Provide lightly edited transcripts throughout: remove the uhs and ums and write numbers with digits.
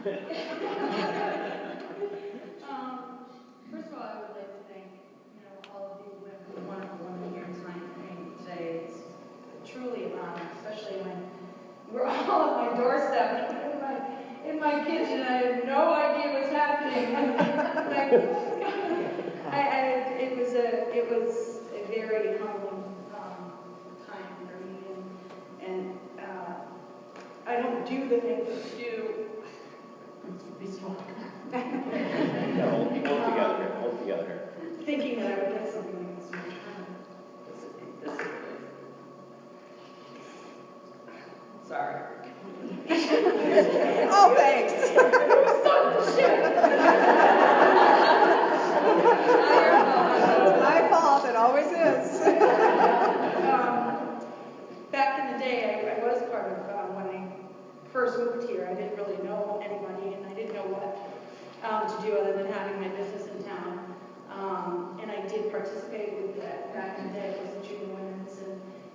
First of all, I would like to thank all of you wonderful women here today. It's truly an honor, especially when we're all at my doorstep in my kitchen. I have no idea what's happening. It was a very humbling time for me, and I don't do the things that you do. Hold together. Thinking that I would get something like this in return. Sorry. Oh, thanks. My fault, it always is. Back in the day, I was part of when I first moved here. I didn't really know anybody, and I didn't know what to do other than having my business in town. And I did participate with that back in the day. It was the Junior Women's,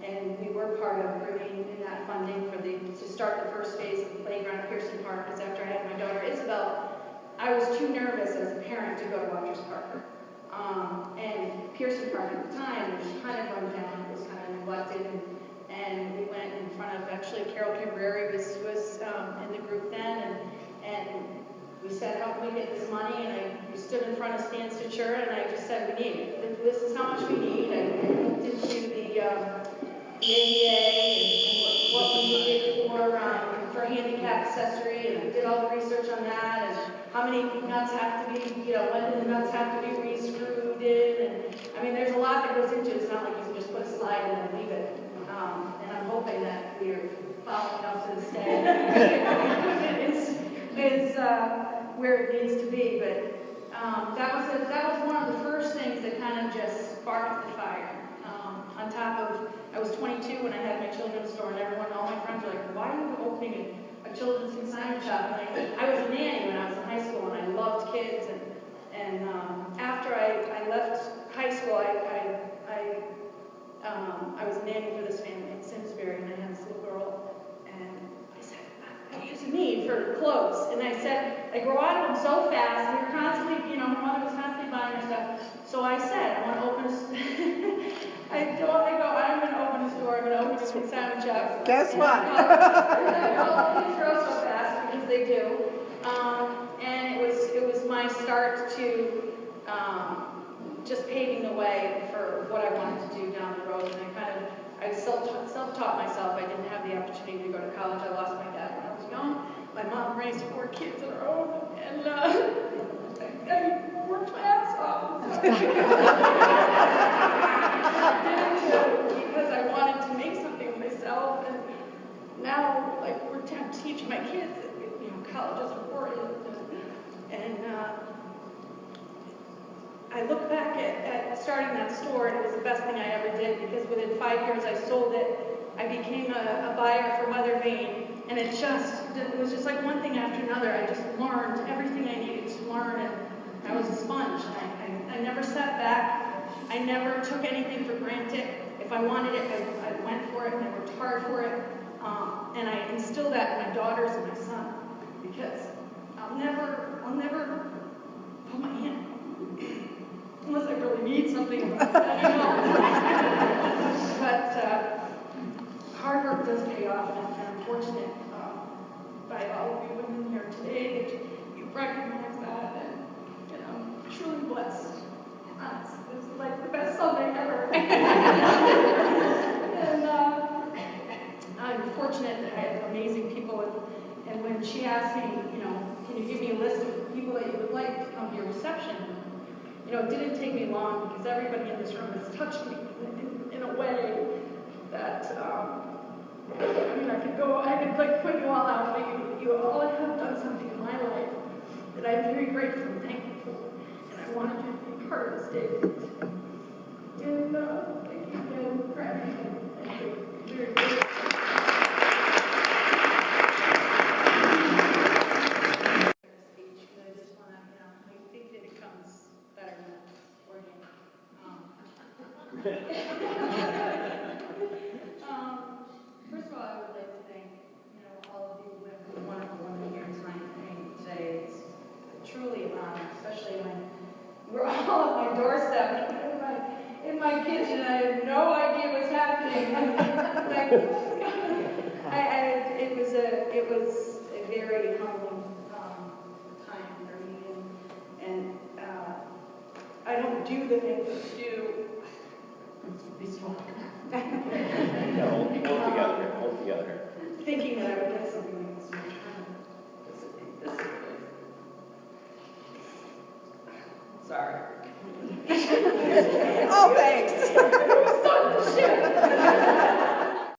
and we were part of bringing in that funding to start the first phase of the playground at Pearson Park. Because after I had my daughter Isabel, I was too nervous as a parent to go to Rogers Park. And Pearson Park at the time was kind of run down, it was kind of neglected, and we went in front of, actually Carol Cambreri was in the group then, and we said, how can we get this money? And we stood in front of Stan Stachura, and I just said, we need it. This is how much we need. I looked into the ADA and what we needed for handicap accessory, and I did all the research on that, and how many nuts have to be, when do the nuts have to be re-screwed in, and I mean, there's a lot that goes into it. It's not like you can just put a slide in and leave it. And I'm hoping that we're following up to the standard. is where it needs to be, but that was one of the first things that kind of just sparked the fire. On top of, I was 22 when I had my children's store, and all my friends were like, why are you opening a children's consignment shop? And I was a nanny when I was in high school, and I loved kids, and after I left high school, I was a nanny for this family in Simsbury, and I had this little girl, and I said, I need a need for clothes. And I said, I grow out of them so fast, and we were constantly, her mother was constantly buying her stuff. So I said, I want to open I'm going to open a store, I'm going to open a consignment shop. Guess what? All kids grow so fast, because they do. And it was my start to just paving the way for what I wanted to do down the road. And I self-taught myself. I didn't have the opportunity to go to college. I lost my dad when I was young. My mom raised 4 kids of her own, and I worked my ass off. Because I wanted to make something of myself, and now, we're teaching my kids that college is important, and I look back at starting that store, and it was the best thing I ever did, because within 5 years I sold it. I became a buyer for Mother Vane, and it was just like one thing after another. I just learned everything I needed to learn, and I was a sponge. I never sat back. I never took anything for granted. If I wanted it, I went for it, and I worked hard for it. And I instilled that in my daughters and my son, because I'll never put my hand unless I really need something. But hard work does pay off, and I'm fortunate by all of you women here today that you recognize that, and I'm truly blessed. Honestly, this is like the best Sunday ever. And I'm fortunate that I have amazing people, and when she asked me, can you give me a list of people that you would like to come to your reception? It didn't take me long, because everybody in this room has touched me in a way that, I could put you all out, but you all have done something in my life that I'm very grateful and thankful for, and I wanted you to be part of this day. And thank you again for everything. Thank you. Very grateful. First of all, I would like to thank all of you wonderful women here tonight doorstep in my kitchen, and I had no idea what's happening. Like, it was a very humbling time for me, and I don't do the things that you do. Be strong. No, hold together here, hold together here. Thinking that I would get something like this in return. This is Sorry. Oh, thanks.